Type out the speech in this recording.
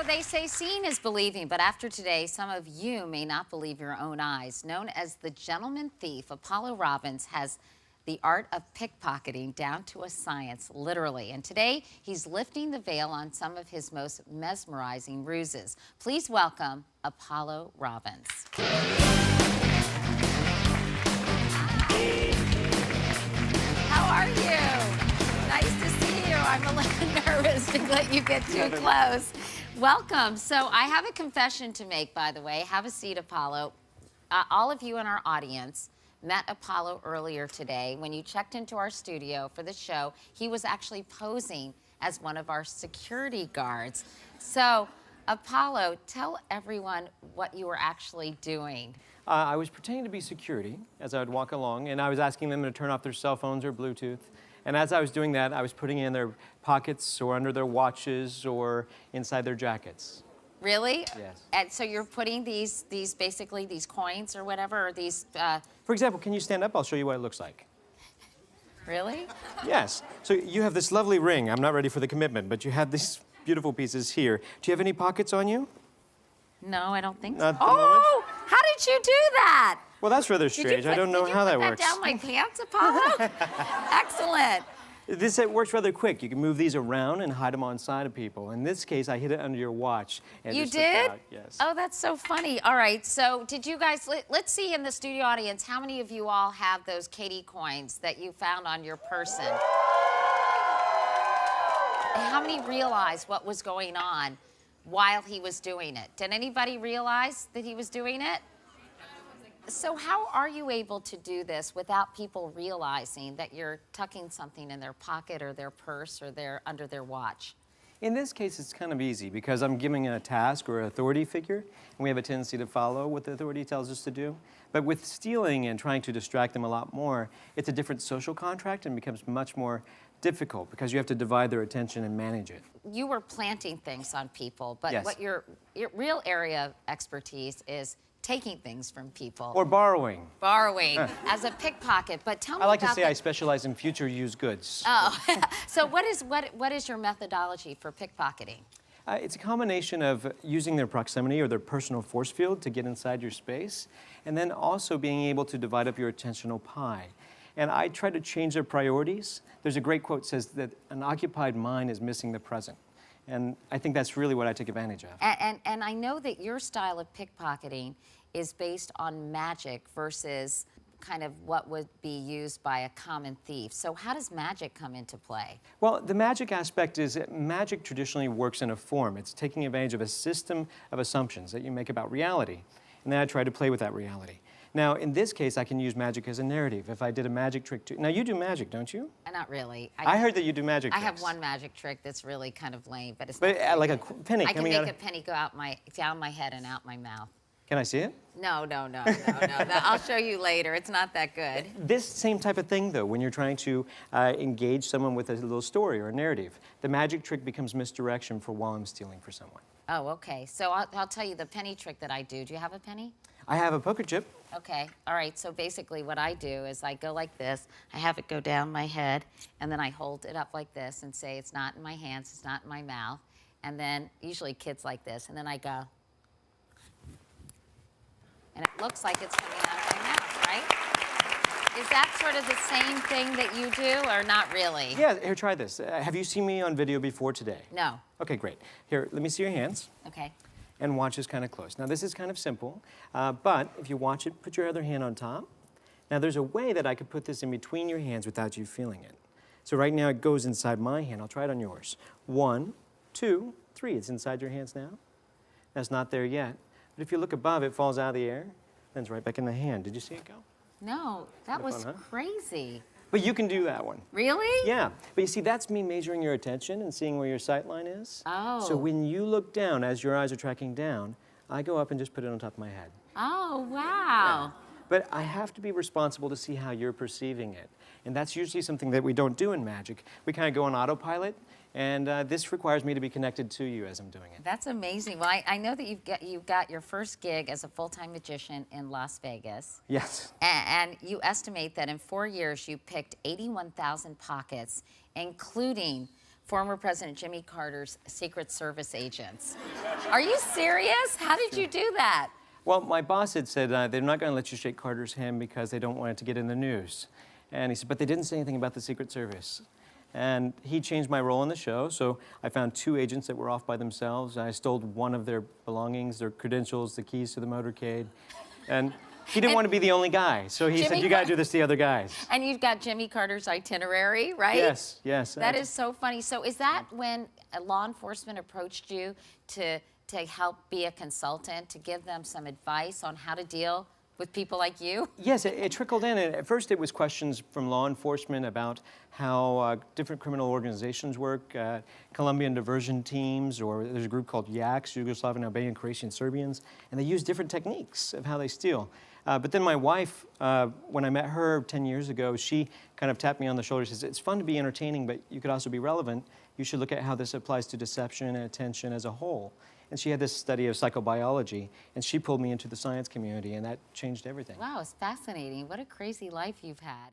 they say seeing is believing, but after today, some of you may not believe your own eyes. Known as the gentleman thief, Apollo Robbins has the art of pickpocketing down to a science, literally. And today, he's lifting the veil on some of his most mesmerizing ruses. Please welcome Apollo Robbins. How are you? Nice to see you. I'm a little nervous to let you get too close. Welcome. So I have a confession to make, by the way. Have a seat, Apollo. All of you in our audience met Apollo earlier today. When you checked into our studio for the show, he was actually posing as one of our security guards. So, Apollo, tell everyone what you were actually doing. I was pretending to be security as I would walk along, and I was asking them to turn off their cell phones or Bluetooth. And as I was doing that, I was putting it in their pockets or under their watches or inside their jackets. Really? Yes. And so you're putting these basically these coins or whatever, or these... For example, can you stand up? I'll show you what it looks like. Really? Yes. So you have this lovely ring. I'm not ready for the commitment, but you have these beautiful pieces here. Do you have any pockets on you? No, I don't think so. Not at the moment? How did you do that? Well, that's rather strange. I don't know how that works. Did you put that down my pants, Apollo? Excellent. It works rather quick. You can move these around and hide them on side of people. In this case, I hid it under your watch. And You just slipped did? out. Yes. Oh, that's so funny. All right, so did you guys, let's see in the studio audience, how many of you all have those Katie coins that you found on your person? How many realized what was going on while he was doing it? Did anybody realize that he was doing it? So how are you able to do this without people realizing that you're tucking something in their pocket or their purse or under their watch? In this case, it's kind of easy because I'm giving a task or an authority figure, and we have a tendency to follow what the authority tells us to do. But with stealing and trying to distract them a lot more, it's a different social contract and becomes much more difficult because you have to divide their attention and manage it. You were planting things on people, but Yes. what your real area of expertise is taking things from people. Or borrowing. Borrowing as a pickpocket. But tell me I like to about say I specialize in future used goods. Oh, so what is your methodology for pickpocketing? It's a combination of using their proximity or their personal force field to get inside your space, and then also being able to divide up your attentional pie. And I try to change their priorities. There's a great quote that says that an occupied mind is missing the present. And I think that's really what I take advantage of. And I know that your style of pickpocketing is based on magic versus kind of what would be used by a common thief. So how does magic come into play? Well, the magic aspect is that magic traditionally works in a form. It's taking advantage of a system of assumptions that you make about reality. And then I try to play with that reality. Now, in this case, I can use magic as a narrative. If I did a magic trick too. Now, you do magic, don't you? Not really. I heard that you do magic I tricks. have one magic trick that's really kind of lame, but it's But not like a penny I can coming out make of... a penny go out down my head and out my mouth. Can I see it? No. I'll show you later. It's not that good. This same type of thing, though, when you're trying to engage someone with a little story or a narrative, the magic trick becomes misdirection for while I'm stealing for someone. Oh, okay. So I'll tell you the penny trick that I do. Do you have a penny? I have a poker chip. Okay. All right. So basically what I do is I go like this. I have it go down my head, and then I hold it up like this and say, it's not in my hands, it's not in my mouth. And then usually kids like this, and then I go. And it looks like it's coming out of my mouth, right? Is that sort of the same thing that you do, or not really? Yeah, here, try this. Have you seen me on video before today? No. Okay, great. Here, let me see your hands. Okay. And watch this kind of close. Now, this is kind of simple, but if you watch it, put your other hand on top. Now, there's a way that I could put this in between your hands without you feeling it. So right now, it goes inside my hand. I'll try it on yours. 1, 2, 3. It's inside your hands now. That's not there yet. But if you look above, it falls out of the air, then it's right back in the hand. Did you see it go? No, that was fun, huh? crazy. But you can do that one. Really? Yeah, but you see, that's me measuring your attention and seeing where your sight line is. Oh. So when you look down, as your eyes are tracking down, I go up and just put it on top of my head. Oh, wow. Yeah. But I have to be responsible to see how you're perceiving it. And that's usually something that we don't do in magic. We kind of go on autopilot, and this requires me to be connected to you as I'm doing it. That's amazing. Well, I know that you've got your first gig as a full-time magician in Las Vegas. Yes. And you estimate that in 4 years you picked 81,000 pockets, including former President Jimmy Carter's Secret Service agents. Are you serious? How did you do that? Well, my boss had said they're not going to let you shake Carter's hand because they don't want it to get in the news. And he said, but they didn't say anything about the Secret Service. And he changed my role in the show, so I found 2 agents that were off by themselves. I stole one of their belongings, their credentials, the keys to the motorcade. And he didn't want to be the only guy, so he said, you got to do this to the other guys. And you've got Jimmy Carter's itinerary, right? Yes, yes. That is so funny. So is that when law enforcement approached you to help be a consultant, to give them some advice on how to deal with people like you? Yes, it trickled in. And at first it was questions from law enforcement about how different criminal organizations work, Colombian diversion teams, or there's a group called YACS, Yugoslavian, Albanian, Croatian, Serbians, and they use different techniques of how they steal. But then my wife, when I met her 10 years ago, she kind of tapped me on the shoulder. She says, it's fun to be entertaining, but you could also be relevant. You should look at how this applies to deception and attention as a whole. And she had this study of psychobiology, and she pulled me into the science community, and that changed everything. Wow, it's fascinating. What a crazy life you've had.